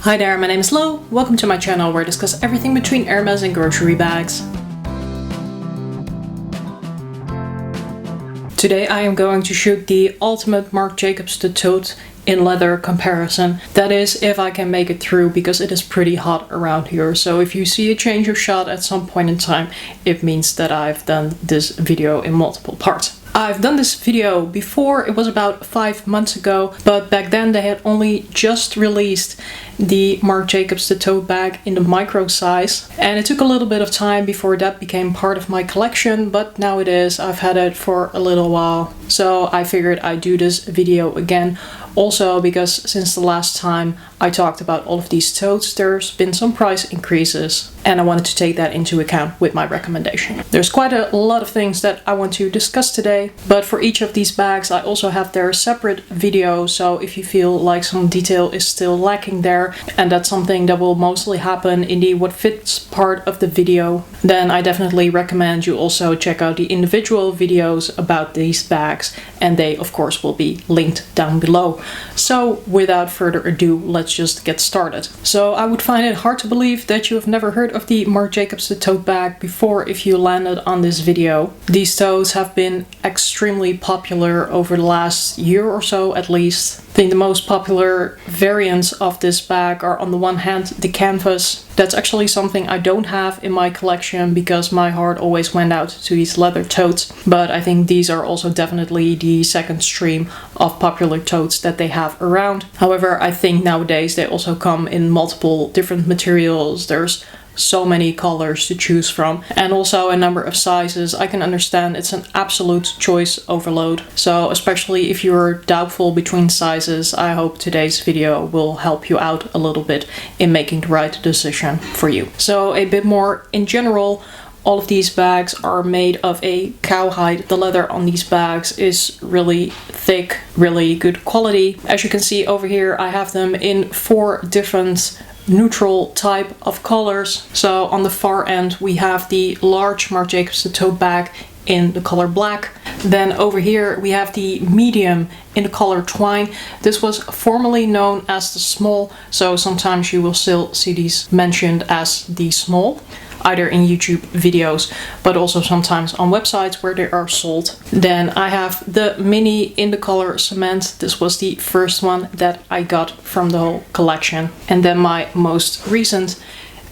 Hi there, my name is Lo. Welcome to my channel where I discuss everything between Hermes and grocery bags. Today I am going to shoot the ultimate Marc Jacobs the Tote in leather comparison. That is, if I can make it through, because it is pretty hot around here. So if you see a change of shot at some point in time, it means that I've done this video in multiple parts. I've done this video before, it was about 5 months ago, but back then they had only just released the Marc Jacobs the Tote bag in the micro size, and it took a little bit of time before that became part of my collection, but now it is. I've had it for a little while, so I figured I'd do this video again. Also because since the last time I talked about all of these totes, there's been some price increases, and I wanted to take that into account with my recommendation. There's quite a lot of things that I want to discuss today, but for each of these bags I also have their separate video, so if you feel like some detail is still lacking there, and that's something that will mostly happen in the what fits part of the video, then I definitely recommend you also check out the individual videos about these bags, and they of course will be linked down below. So without further ado, let's just get started. So I would find it hard to believe that you have never heard of the Marc Jacobs the Tote bag before if you landed on this video. These totes have been extremely popular over the last year or so at least. I think the most popular variants of this bag are, on the one hand, the canvas. That's actually something I don't have in my collection because my heart always went out to these leather totes, but I think these are also definitely the second stream of popular totes that they have around. However, I think nowadays they also come in multiple different materials. There's so many colors to choose from, and also a number of sizes. I can understand it's an absolute choice overload, so especially if you're doubtful between sizes, I hope today's video will help you out a little bit in making the right decision for you. So a bit more in general, all of these bags are made of a cowhide. The leather on these bags is really thick, really good quality. As you can see over here, I have them in 4 different neutral type of colors. So on the far end we have the large Marc Jacobs the Tote bag in the color black. Then over here we have the medium in the color twine. This was formerly known as the small, so sometimes you will still see these mentioned as the small, either in YouTube videos, but also sometimes on websites where they are sold. Then I have the mini in the color cement. This was the first one that I got from the whole collection. And then my most recent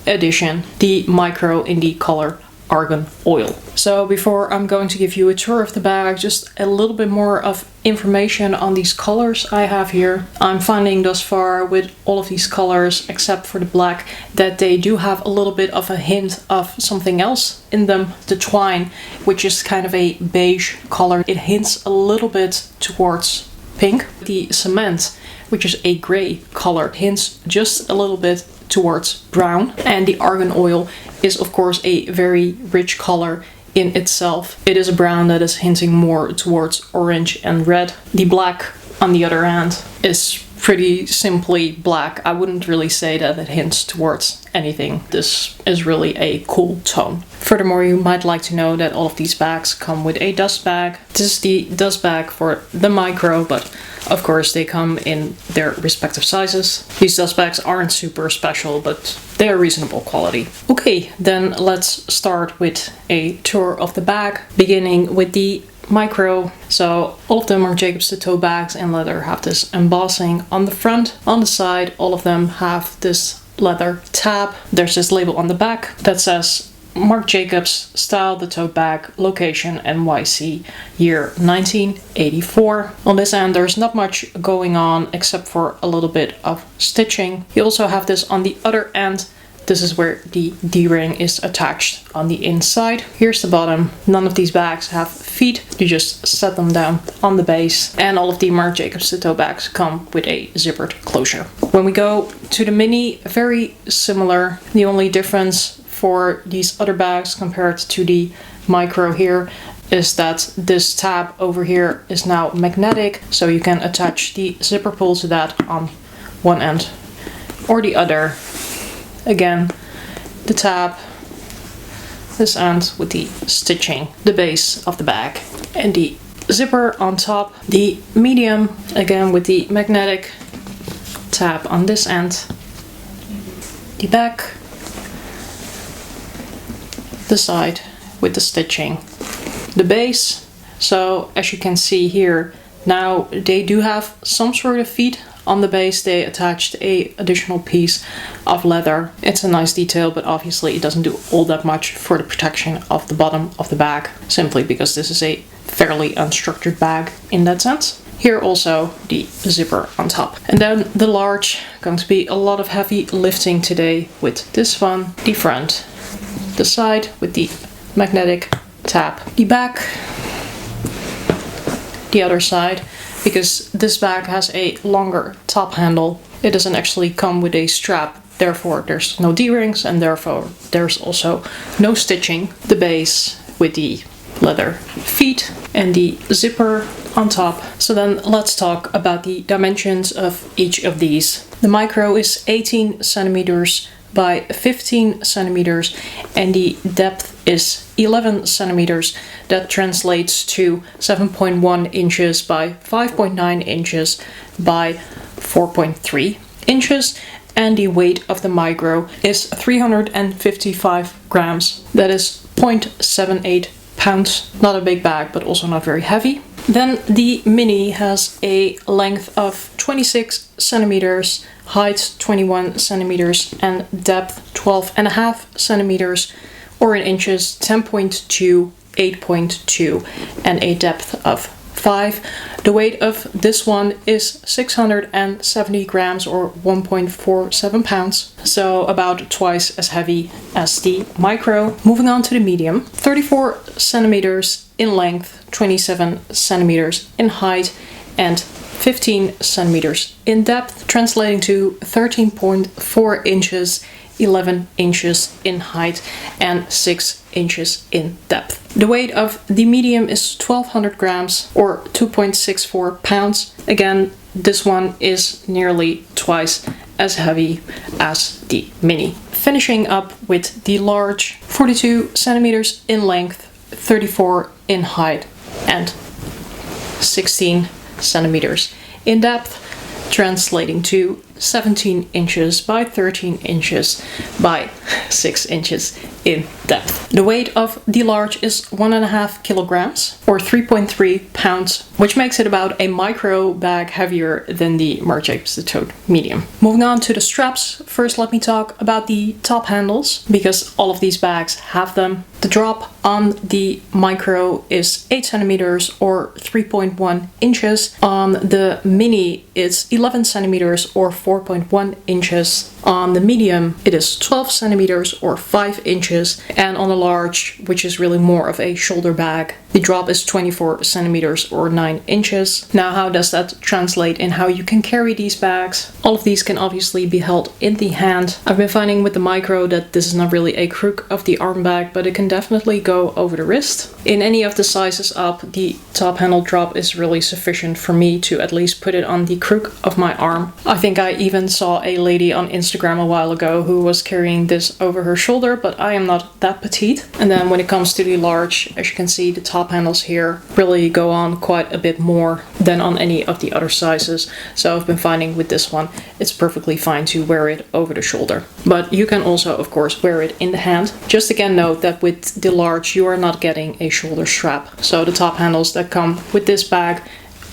addition, the micro in the color argan oil. So before I'm going to give you a tour of the bag, just a little bit more of information on these colors I have here. I'm finding thus far with all of these colors, except for the black, that they do have a little bit of a hint of something else in them. The twine, which is kind of a beige color, it hints a little bit towards pink. The cement, which is a gray color, hints just a little bit towards brown. And the argan oil is of course a very rich color in itself. It is a brown that is hinting more towards orange and red. The black, on the other hand, is pretty simply black. I wouldn't really say that it hints towards anything. This is really a cool tone. Furthermore, you might like to know that all of these bags come with a dust bag. This is the dust bag for the micro, but of course they come in their respective sizes. These dust bags aren't super special, but they are reasonable quality. Okay, then let's start with a tour of the bag, beginning with the micro. So all of them are Jacobs the Tote bags in leather have this embossing on the front. On the side, all of them have this leather tab. There's this label on the back that says Marc Jacobs, style the tote bag, location NYC, year 1984. On this end there's not much going on except for a little bit of stitching. You also have this on the other end. This is where the D-ring is attached on the inside. Here's the bottom. None of these bags have feet. You just set them down on the base. And all of the Marc Jacobs the Tote bags come with a zippered closure. When we go to the mini, very similar. The only difference for these other bags compared to the micro here is that this tab over here is now magnetic, so you can attach the zipper pull to that on one end or the other. Again, the tab, this end with the stitching, the base of the bag, and the zipper on top. The medium, again with the magnetic tab on this end, the back, the side with the stitching, the base. So as you can see here, now they do have some sort of feet on the base. They attached a additional piece of leather. It's a nice detail, but obviously it doesn't do all that much for the protection of the bottom of the bag, simply because this is a fairly unstructured bag in that sense. Here also the zipper on top. And then the large, going to be a lot of heavy lifting today with this one, the front, the side with the magnetic tab, the back, the other side, because this bag has a longer top handle. It doesn't actually come with a strap, therefore there's no D-rings and therefore there's also no stitching. The base with the leather feet and the zipper on top. So then let's talk about the dimensions of each of these. The micro is 18 centimeters by 15 centimeters and the depth is 11 centimeters. That translates to 7.1 inches by 5.9 inches by 4.3 inches. And the weight of the micro is 355 grams. That is 0.78 pounds. Not a big bag, but also not very heavy. Then the mini has a length of 26 centimeters, height 21 centimeters, and depth 12.5 centimeters, or in inches 10.2, 8.2, and a depth of 5. The weight of this one is 670 grams or 1.47 pounds, so about twice as heavy as the micro. Moving on to the medium, 34 centimeters in length, 27 centimeters in height, and 15 centimeters in depth, translating to 13.4 inches, 11 inches in height, and 6 inches in depth. The weight of the medium is 1200 grams or 2.64 pounds. Again, this one is nearly twice as heavy as the mini. Finishing up with the large, 42 centimeters in length, 34 in height, and 16 centimeters in depth, translating to 17 inches by 13 inches by 6 inches in depth. The weight of the large is 1.5 kilograms or 3.3 pounds, which makes it about a micro bag heavier than the Marc Jacobs the Tote medium. Moving on to the straps, first let me talk about the top handles, because all of these bags have them. The drop on the micro is 8 centimeters or 3.1 inches. On the mini, it's 11 centimeters or 4.1 inches. On the medium, it is 12 centimeters or 5 inches. And on the large, which is really more of a shoulder bag, the drop is 24 centimeters or 9 inches. Now, how does that translate in how you can carry these bags? All of these can obviously be held in the hand. I've been finding with the micro that this is not really a crook of the arm bag, but it can definitely go over the wrist. In any of the sizes up, the top handle drop is really sufficient for me to at least put it on the crook of my arm. I think I even saw a lady on Instagram a while ago who was carrying this over her shoulder, but I am not that petite. And then when it comes to the large, as you can see, the top handles here really go on quite a bit more than on any of the other sizes. So I've been finding with this one, it's perfectly fine to wear it over the shoulder. But you can also, of course, wear it in the hand. Just again note that with the large, you are not getting a shoulder strap. So the top handles that come with this bag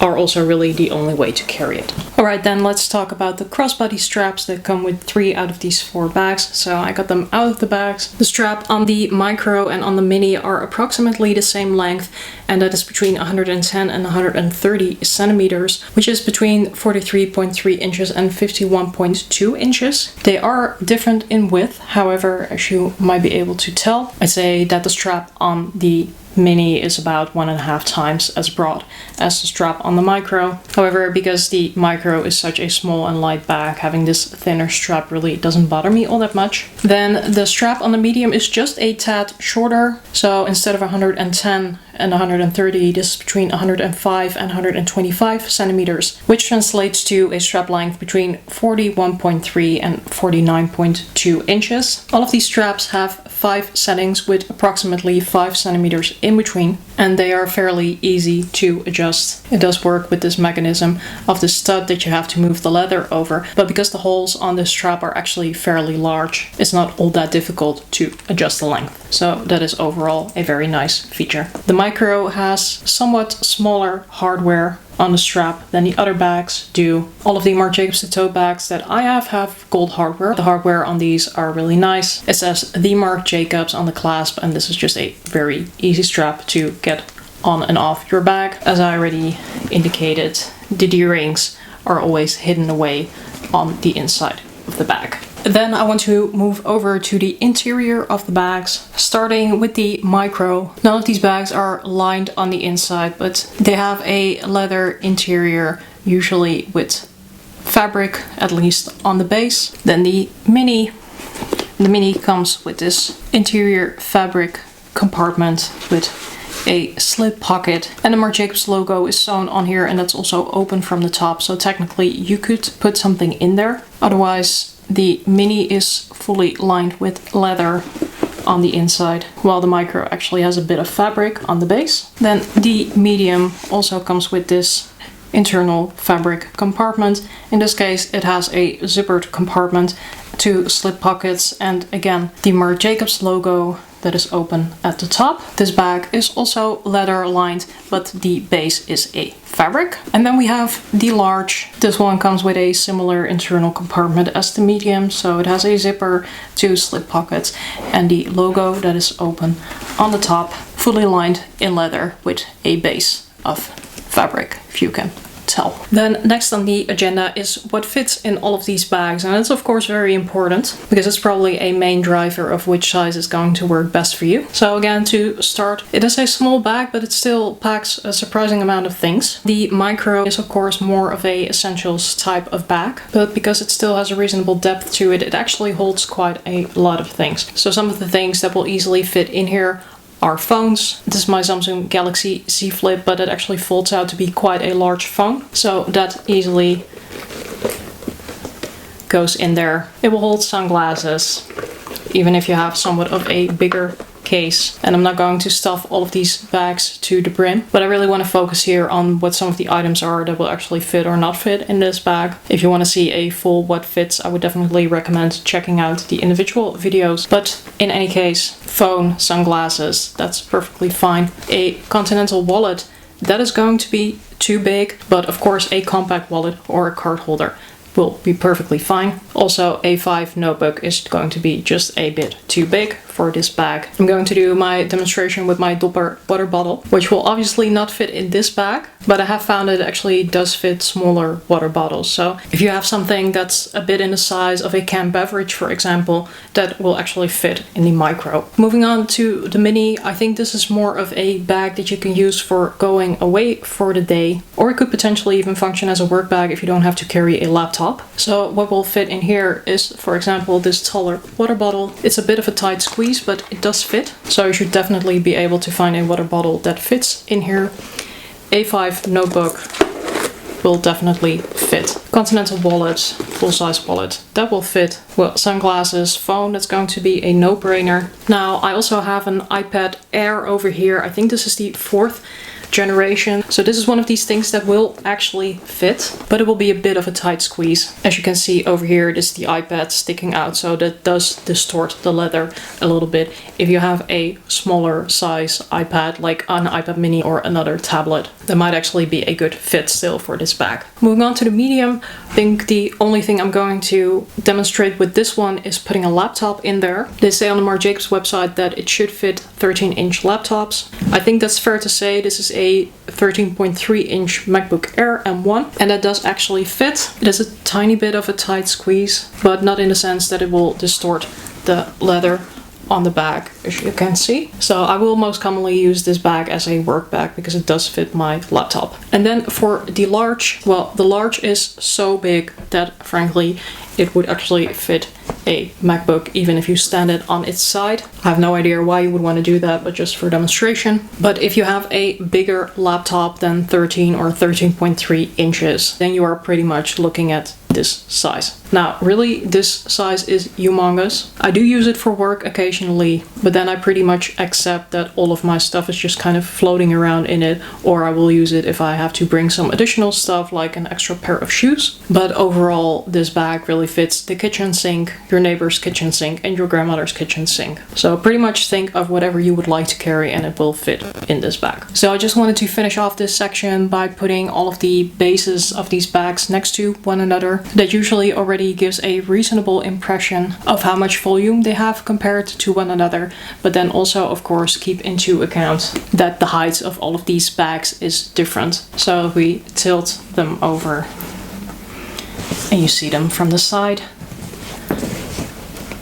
are also really the only way to carry it. Alright, then let's talk about the crossbody straps that come with 3 out of these 4 bags. So I got them out of the bags. The strap on the micro and on the mini are approximately the same length, and that is between 110 and 130 centimeters, which is between 43.3 inches and 51.2 inches. They are different in width, however, as you might be able to tell, I'd say that the strap on the mini is about 1.5 times as broad as the strap on the micro. However, because the micro is such a small and light bag, having this thinner strap really doesn't bother me all that much. Then the strap on the medium is just a tad shorter. So instead of 110 and 130, this is between 105 and 125 centimeters, which translates to a strap length between 41.3 and 49.2 inches. All of these straps have 5 settings with approximately 5 centimeters in between. and they are fairly easy to adjust. It does work with this mechanism of the stud that you have to move the leather over, but because the holes on this strap are actually fairly large, it's not all that difficult to adjust the length. So that is overall a very nice feature. The Micro has somewhat smaller hardware on the strap than the other bags do. All of the Marc Jacobs the Tote bags that I have gold hardware. The hardware on these are really nice. It says the Marc Jacobs on the clasp, and this is just a very easy strap to get on and off your bag. As I already indicated, the D-rings are always hidden away on the inside of the bag. Then I want to move over to the interior of the bags, starting with the Micro. None of these bags are lined on the inside, but they have a leather interior, usually with fabric, at least on the base. Then the Mini comes with this interior fabric compartment with a slip pocket, and the Marc Jacobs logo is sewn on here, and that's also open from the top, so technically you could put something in there. Otherwise, the Mini is fully lined with leather on the inside, while the Micro actually has a bit of fabric on the base. Then the Medium also comes with this internal fabric compartment. In this case, it has a zippered compartment, 2 slip pockets, and again, the Marc Jacobs logo that is open at the top. This bag is also leather lined, but the base is a fabric. And then we have the large. This one comes with a similar internal compartment as the Medium, so it has a zipper, 2 slip pockets, and the logo that is open on the top, fully lined in leather with a base of fabric, if you can tell. Then next on the agenda is what fits in all of these bags, and it's of course very important because it's probably a main driver of which size is going to work best for you. So again, to start, it is a small bag, but it still packs a surprising amount of things. The Micro is of course more of a essentials type of bag, but because it still has a reasonable depth to it, it actually holds quite a lot of things. So some of the things that will easily fit in here are phones. This is my Samsung Galaxy Z Flip, but it actually folds out to be quite a large phone, so that easily goes in there. It will hold sunglasses, even if you have somewhat of a bigger case. And I'm not going to stuff all of these bags to the brim, but I really want to focus here on what some of the items are that will actually fit or not fit in this bag. If you want to see a full what fits, I would definitely recommend checking out the individual videos. But in any case, phone, sunglasses, that's perfectly fine. A Continental wallet, that is going to be too big, but of course a compact wallet or a card holder will be perfectly fine. Also, A5 notebook is going to be just a bit too big for this bag. I'm going to do my demonstration with my Dopper water bottle, which will obviously not fit in this bag, but I have found it actually does fit smaller water bottles. So if you have something that's a bit in the size of a canned beverage, for example, that will actually fit in the Micro. Moving on to the Mini, I think this is more of a bag that you can use for going away for the day, or it could potentially even function as a work bag if you don't have to carry a laptop. So what will fit in here is, for example, this taller water bottle. It's a bit of a tight squeeze, but it does fit. So you should definitely be able to find a water bottle that fits in here. A5 notebook will definitely fit. Continental wallet, full-size wallet, that will fit. Well, sunglasses, phone, that's going to be a no-brainer. Now, I also have an iPad Air over here. I think this is the 4th generation. So this is one of these things that will actually fit, but it will be a bit of a tight squeeze. As you can see over here, this is the iPad sticking out, so that does distort the leather a little bit. If you have a smaller size iPad, like an iPad mini or another tablet, that might actually be a good fit still for this bag. Moving on to the Medium, I think the only thing I'm going to demonstrate with this one is putting a laptop in there. They say on the Marc Jacobs website that it should fit 13-inch laptops. I think that's fair to say. This is a 13.3-inch MacBook Air M1, and that does actually fit. It is a tiny bit of a tight squeeze, but not in the sense that it will distort the leather on the bag, as you can see. So I will most commonly use this bag as a work bag because it does fit my laptop. And then for the large, well, the large is so big that frankly it would actually fit a MacBook even if you stand it on its side. I have no idea why you would want to do that, but just for demonstration. But if you have a bigger laptop than 13 or 13.3 inches, then you are pretty much looking at this size. Now, really, this size is humongous. I do use it for work occasionally, but then I pretty much accept that all of my stuff is just kind of floating around in it, or I will use it if I have to bring some additional stuff like an extra pair of shoes. But overall, this bag really fits the kitchen sink, your neighbor's kitchen sink, and your grandmother's kitchen sink. So pretty much think of whatever you would like to carry and it will fit in this bag. So I just wanted to finish off this section by putting all of the bases of these bags next to one another. That usually already gives a reasonable impression of how much volume they have compared to one another, but then also of course keep into account that the height of all of these bags is different. So if we tilt them over and you see them from the side,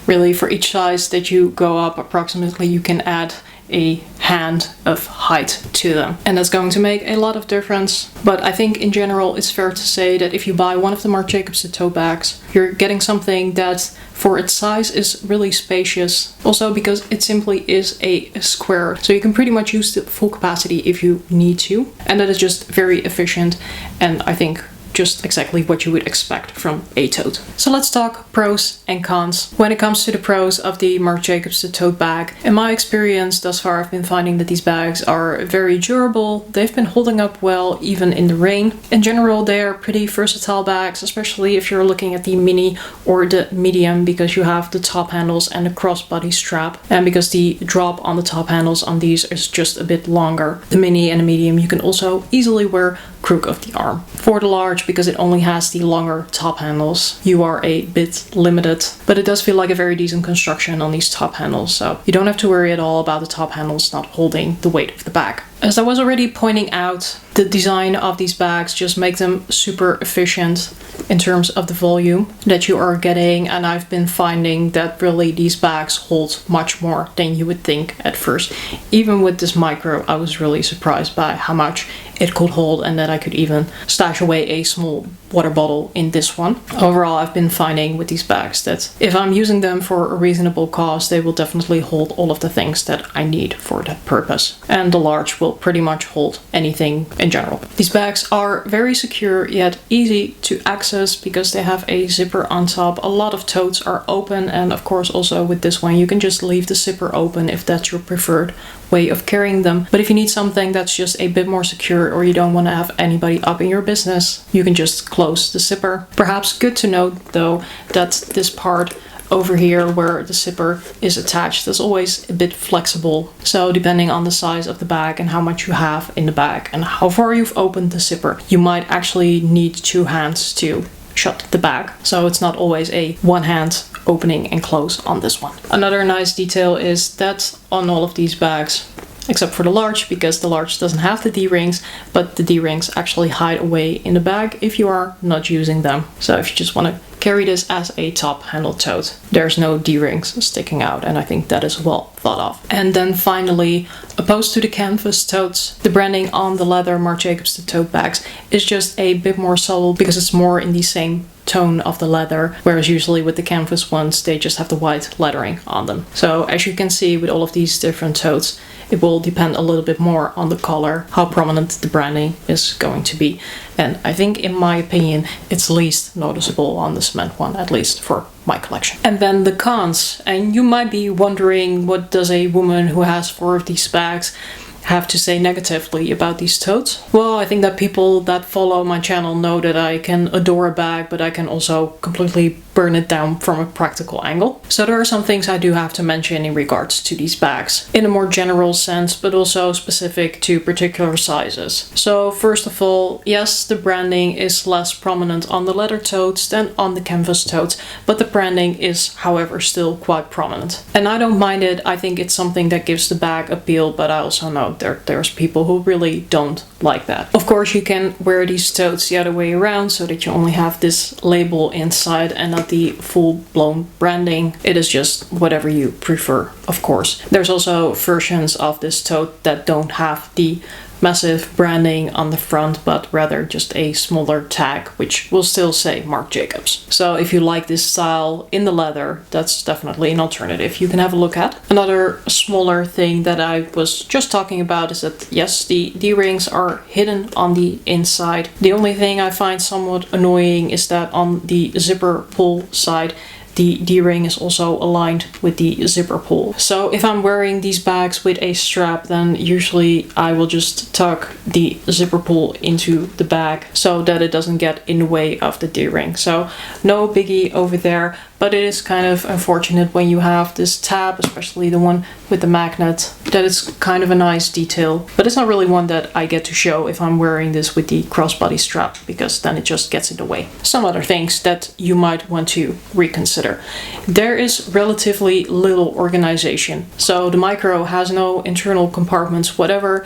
really for each size that you go up approximately you can add a hand of height to them, and that's going to make a lot of difference. But I think in general it's fair to say that if you buy one of the Marc Jacobs the Tote bags, you're getting something that for its size is really spacious, also because it simply is a square, so you can pretty much use the full capacity if you need to, and that is just very efficient, and I think just exactly what you would expect from a tote. So let's talk pros and cons. When it comes to the pros of the Marc Jacobs the Tote bag, in my experience thus far I've been finding that these bags are very durable. They've been holding up well even in the rain. In general they are pretty versatile bags, especially if you're looking at the mini or the medium, because you have the top handles and the crossbody strap, and because the drop on the top handles on these is just a bit longer. The mini and the medium you can also easily wear crook of the arm. For the large, because it only has the longer top handles, you are a bit limited, but it does feel like a very decent construction on these top handles, so you don't have to worry at all about the top handles not holding the weight of the bag. As I was already pointing out, the design of these bags just make them super efficient in terms of the volume that you are getting, and I've been finding that really these bags hold much more than you would think at first. Even with this micro, I was really surprised by how much it could hold, and that I could even stash away a small water bottle in this one. Overall, I've been finding with these bags that if I'm using them for a reasonable cost, they will definitely hold all of the things that I need for that purpose. And the large will pretty much hold anything in general. These bags are very secure yet easy to access because they have a zipper on top. A lot of totes are open, and of course also with this one you can just leave the zipper open if that's your preferred way of carrying them. But if you need something that's just a bit more secure, or you don't want to have anybody up in your business, you can just close the zipper. Perhaps good to note though that this part over here where the zipper is attached is always a bit flexible. So depending on the size of the bag and how much you have in the bag and how far you've opened the zipper, you might actually need two hands to shut the bag. So it's not always a one hand opening and close on this one. Another nice detail is that on all of these bags, except for the large, because the large doesn't have the D-rings, but the D-rings actually hide away in the bag if you are not using them. So if you just want to carry this as a top handle tote, there's no D-rings sticking out, and I think that is well thought of. And then finally, opposed to the canvas totes, the branding on the leather Marc Jacobs the Tote bags is just a bit more subtle because it's more in the same tone of the leather, whereas usually with the canvas ones they just have the white lettering on them. So as you can see with all of these different totes, it will depend a little bit more on the color, how prominent the branding is going to be. And I think, in my opinion, it's least noticeable on the cement one, at least for my collection. And then the cons. And you might be wondering, what does a woman who has 4 of these bags have to say negatively about these totes? Well, I think that people that follow my channel know that I can adore a bag, but I can also completely burn it down from a practical angle. So there are some things I do have to mention in regards to these bags, in a more general sense, but also specific to particular sizes. So first of all, yes, the branding is less prominent on the leather totes than on the canvas totes, but the branding is, however, still quite prominent. And I don't mind it. I think it's something that gives the bag appeal, but I also know there's people who really don't like that. Of course, you can wear these totes the other way around so that you only have this label inside and not the full-blown branding. It is just whatever you prefer, of course. There's also versions of this tote that don't have the massive branding on the front, but rather just a smaller tag, which will still say Marc Jacobs. So if you like this style in the leather, that's definitely an alternative you can have a look at. Another smaller thing that I was just talking about is that yes, the D-rings are hidden on the inside. The only thing I find somewhat annoying is that on the zipper pull side, the D-ring is also aligned with the zipper pull. So if I'm wearing these bags with a strap, then usually I will just tuck the zipper pull into the bag so that it doesn't get in the way of the D-ring. So no biggie over there, but it is kind of unfortunate when you have this tab, especially the one with the magnet, that it's kind of a nice detail, but it's not really one that I get to show if I'm wearing this with the crossbody strap, because then it just gets in the way. Some other things that you might want to reconsider. There is relatively little organization. So the Micro has no internal compartments, whatever.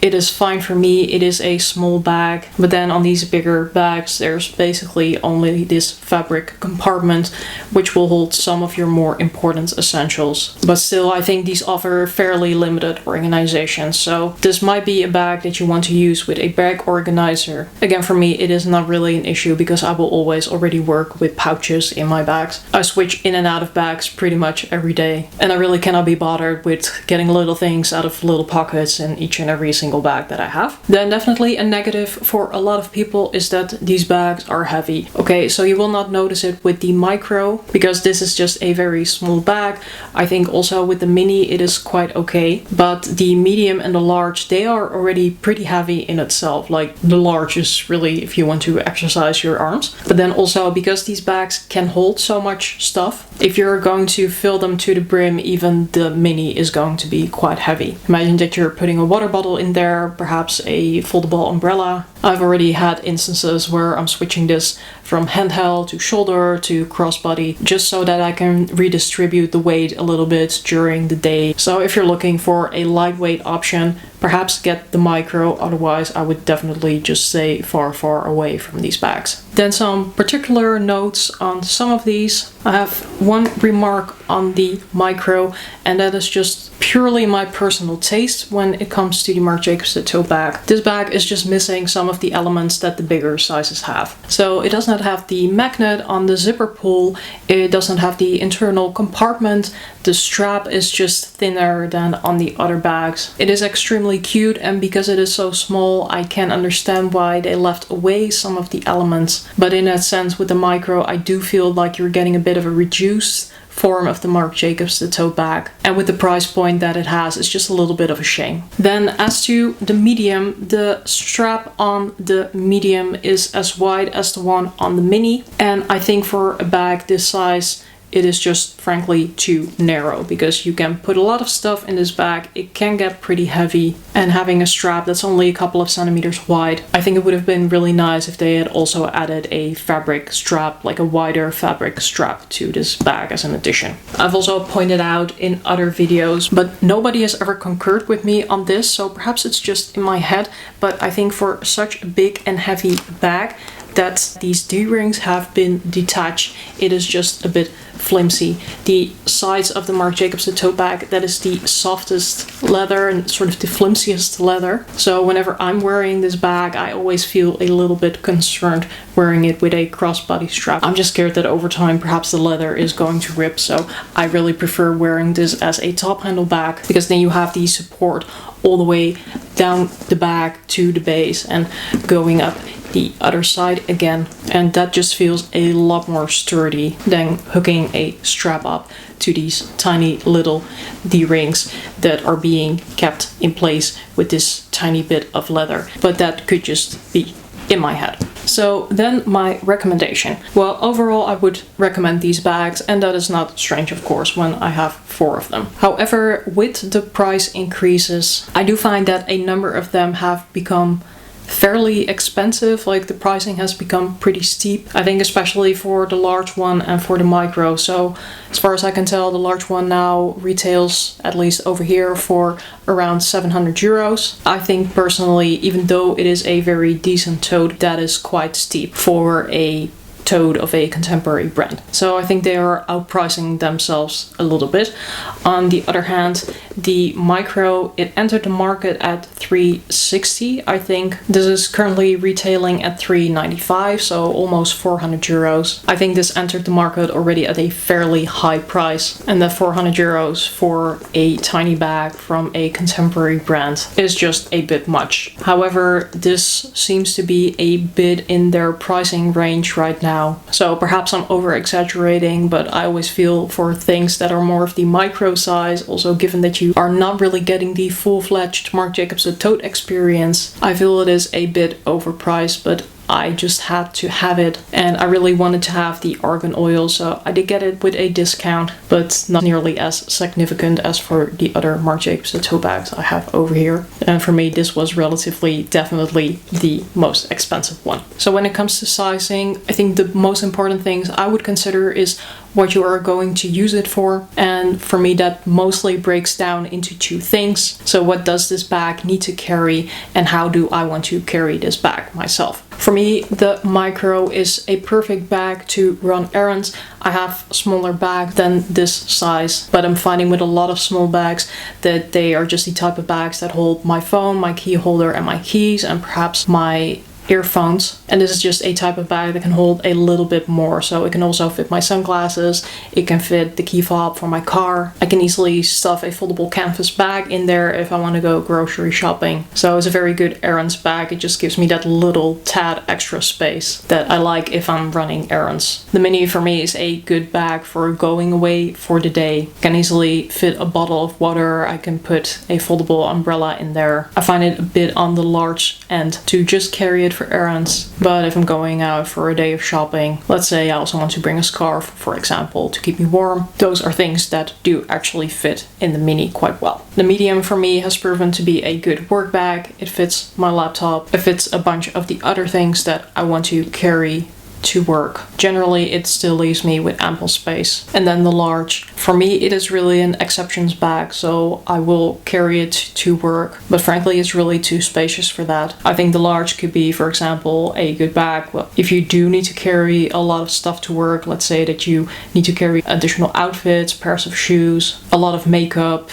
It is fine for me, it is a small bag, but then on these bigger bags there's basically only this fabric compartment which will hold some of your more important essentials. But still, I think these offer fairly limited organization, so this might be a bag that you want to use with a bag organizer. Again, for me it is not really an issue because I will always already work with pouches in my bags. I switch in and out of bags pretty much every day, and I really cannot be bothered with getting little things out of little pockets in each and every single bag that I have. Then definitely a negative for a lot of people is that these bags are heavy. Okay, so you will not notice it with the Micro because this is just a very small bag. I think also with the Mini it is quite okay, but the medium and the large, they are already pretty heavy in itself. Like the large is really if you want to exercise your arms, but then also because these bags can hold so much stuff, if you're going to fill them to the brim, even the Mini is going to be quite heavy. Imagine that you're putting a water bottle in there, perhaps a foldable umbrella. I've already had instances where I'm switching this from handheld to shoulder to crossbody just so that I can redistribute the weight a little bit during the day. So if you're looking for a lightweight option, perhaps get the Micro, otherwise I would definitely just stay far away from these bags. Then some particular notes on some of these. I have one remark on the Micro, and that is just purely my personal taste when it comes to the Marc Jacobs the Tote bag. This bag is just missing some of the elements that the bigger sizes have. So it does not have the magnet on the zipper pull, it doesn't have the internal compartment, the strap is just thinner than on the other bags. It is extremely cute, and because it is so small I can understand why they left away some of the elements, but in that sense with the Micro I do feel like you're getting a bit of a reduced form of the Marc Jacobs the Tote bag, and with the price point that it has, it's just a little bit of a shame. Then as to the medium, the strap on the medium is as wide as the one on the Mini, and I think for a bag this size it is just frankly too narrow because you can put a lot of stuff in this bag. It can get pretty heavy, and having a strap that's only a couple of centimeters wide, I think it would have been really nice if they had also added a fabric strap, like a wider fabric strap to this bag as an addition. I've also pointed out in other videos, but nobody has ever concurred with me on this, so perhaps it's just in my head, but I think for such a big and heavy bag that these D-rings have been detached, it is just a bit flimsy. The sides of the Marc Jacobs the Tote bag, that is the softest leather and sort of the flimsiest leather. So whenever I'm wearing this bag, I always feel a little bit concerned wearing it with a crossbody strap. I'm just scared that over time perhaps the leather is going to rip, so I really prefer wearing this as a top handle bag because then you have the support all the way down the bag to the base and going up the other side again, and that just feels a lot more sturdy than hooking a strap up to these tiny little D-rings that are being kept in place with this tiny bit of leather. But that could just be in my head. So then my recommendation. Well, overall I would recommend these bags, and that is not strange of course when I have 4 of them. However, with the price increases, I do find that a number of them have become fairly expensive. Like the pricing has become pretty steep, I think, especially for the large one and for the Micro. So as far as I can tell, the large one now retails, at least over here, for around 700 euros. I think personally, even though it is a very decent tote, that is quite steep for a tote of a contemporary brand. So I think they are outpricing themselves a little bit. On the other hand, The micro, it entered the market at $360, I think. This is currently retailing at $395, so almost 400 euros. I think this entered the market already at a fairly high price, and that 400 euros for a tiny bag from a contemporary brand is just a bit much. However, this seems to be a bit in their pricing range right now. So perhaps I'm over exaggerating, but I always feel for things that are more of the micro size, also given that you are not really getting the full-fledged Marc Jacobs the Tote experience, I feel it is a bit overpriced, but I just had to have it, and I really wanted to have the argan oil, so I did get it with a discount, but not nearly as significant as for the other Marc Jacobs the Tote bags I have over here. And for me, this was relatively definitely the most expensive one. So when it comes to sizing, I think the most important things I would consider is what you are going to use it for. And for me, that mostly breaks down into two things. So what does this bag need to carry, and how do I want to carry this bag myself? For me, the micro is a perfect bag to run errands. I have a smaller bag than this size, but I'm finding with a lot of small bags that they are just the type of bags that hold my phone, my key holder and my keys, and perhaps my earphones. And this is just a type of bag that can hold a little bit more, so it can also fit my sunglasses, it can fit the key fob for my car, I can easily stuff a foldable canvas bag in there if I want to go grocery shopping. So it's a very good errands bag. It just gives me that little tad extra space that I like if I'm running errands. The mini for me is a good bag for going away for the day. I can easily fit a bottle of water, I can put a foldable umbrella in there. I find it a bit on the large end to just carry it for errands, but if I'm going out for a day of shopping, let's say I also want to bring a scarf, for example, to keep me warm, those are things that do actually fit in the mini quite well. The medium for me has proven to be a good work bag. It fits my laptop, it fits a bunch of the other things that I want to carry to work. Generally, it still leaves me with ample space. And then the large, for me, it is really an exceptions bag, so I will carry it to work, but frankly, it's really too spacious for that. I think the large could be, for example, a good bag. Well, if you do need to carry a lot of stuff to work, let's say that you need to carry additional outfits, pairs of shoes, a lot of makeup,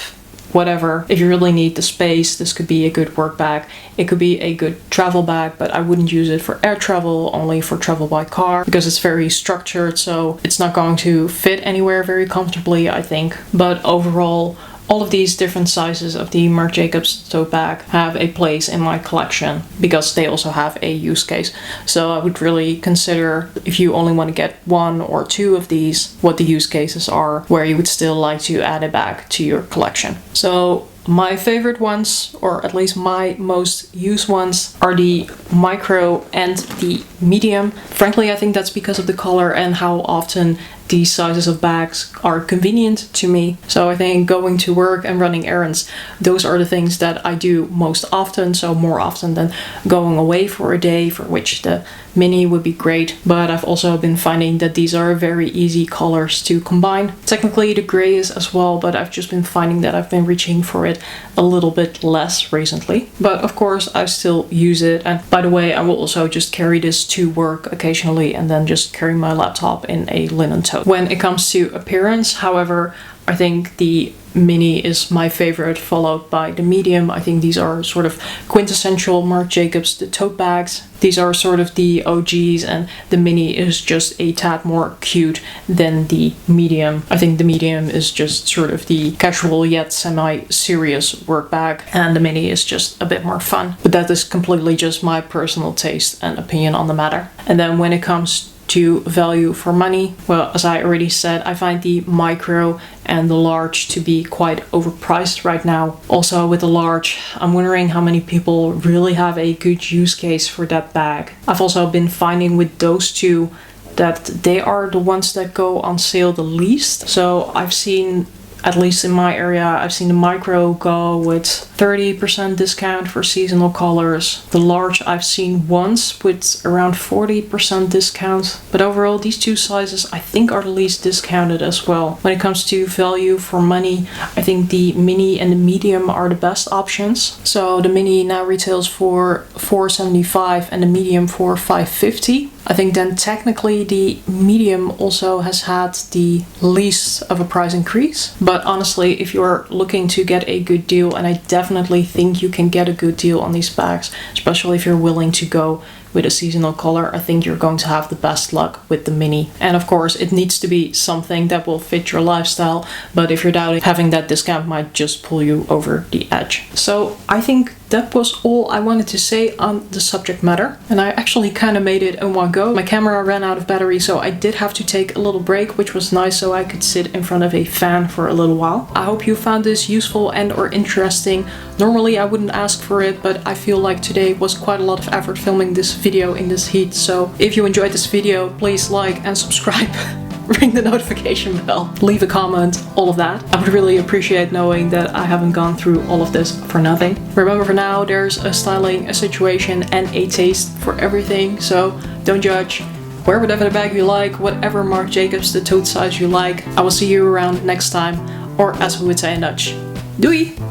whatever. If you really need the space, this could be a good work bag. It could be a good travel bag, but I wouldn't use it for air travel, only for travel by car, because it's very structured, so it's not going to fit anywhere very comfortably, I think. But overall, all of these different sizes of the Marc Jacobs tote bag have a place in my collection because they also have a use case. So I would really consider, if you only want to get one or two of these, what the use cases are where you would still like to add a bag to your collection. So my favorite ones, or at least my most used ones, are the micro and the medium. Frankly, I think that's because of the color and how often these sizes of bags are convenient to me. So I think going to work and running errands, those are the things that I do most often, so more often than going away for a day, for which the mini would be great. But I've also been finding that these are very easy colors to combine. Technically the gray is as well, but I've just been finding that I've been reaching for it a little bit less recently. But of course I still use it, and by the way, I will also just carry this to work occasionally and then just carry my laptop in a linen tote. When it comes to appearance, however, I think the mini is my favorite, followed by the medium. I think these are sort of quintessential Marc Jacobs the tote bags. These are sort of the OGs, and the mini is just a tad more cute than the medium. I think the medium is just sort of the casual yet semi-serious work bag, and the mini is just a bit more fun. But that is completely just my personal taste and opinion on the matter. And then when it comes to value for money, well, as I already said, I find the micro and the large to be quite overpriced right now. Also with the large, I'm wondering how many people really have a good use case for that bag. I've also been finding with those two that they are the ones that go on sale the least. So I've seen, at least in my area, I've seen the micro go with 30% discount for seasonal colors. The large I've seen once with around 40% discount. But overall, these two sizes I think are the least discounted as well. When it comes to value for money, I think the mini and the medium are the best options. So the mini now retails for $4.75 and the medium for $5.50. I think then technically the medium also has had the least of a price increase. But honestly, if you're looking to get a good deal, and I definitely think you can get a good deal on these bags, especially if you're willing to go with a seasonal color, I think you're going to have the best luck with the mini. And of course, it needs to be something that will fit your lifestyle, but if you're doubting, having that discount might just pull you over the edge. So I think that was all I wanted to say on the subject matter. And I actually kind of made it in one go. My camera ran out of battery, so I did have to take a little break, which was nice, so I could sit in front of a fan for a little while. I hope you found this useful and or interesting. Normally I wouldn't ask for it, but I feel like today was quite a lot of effort filming this video in this heat. So if you enjoyed this video, please like and subscribe. Ring the notification bell, leave a comment, all of that. I would really appreciate knowing that I haven't gone through all of this for nothing. Remember, for now, there's a styling, a situation, and a taste for everything, so don't judge. Wear whatever bag you like, whatever Marc Jacobs the Tote size you like. I will see you around next time, or as we would say in Dutch, doei!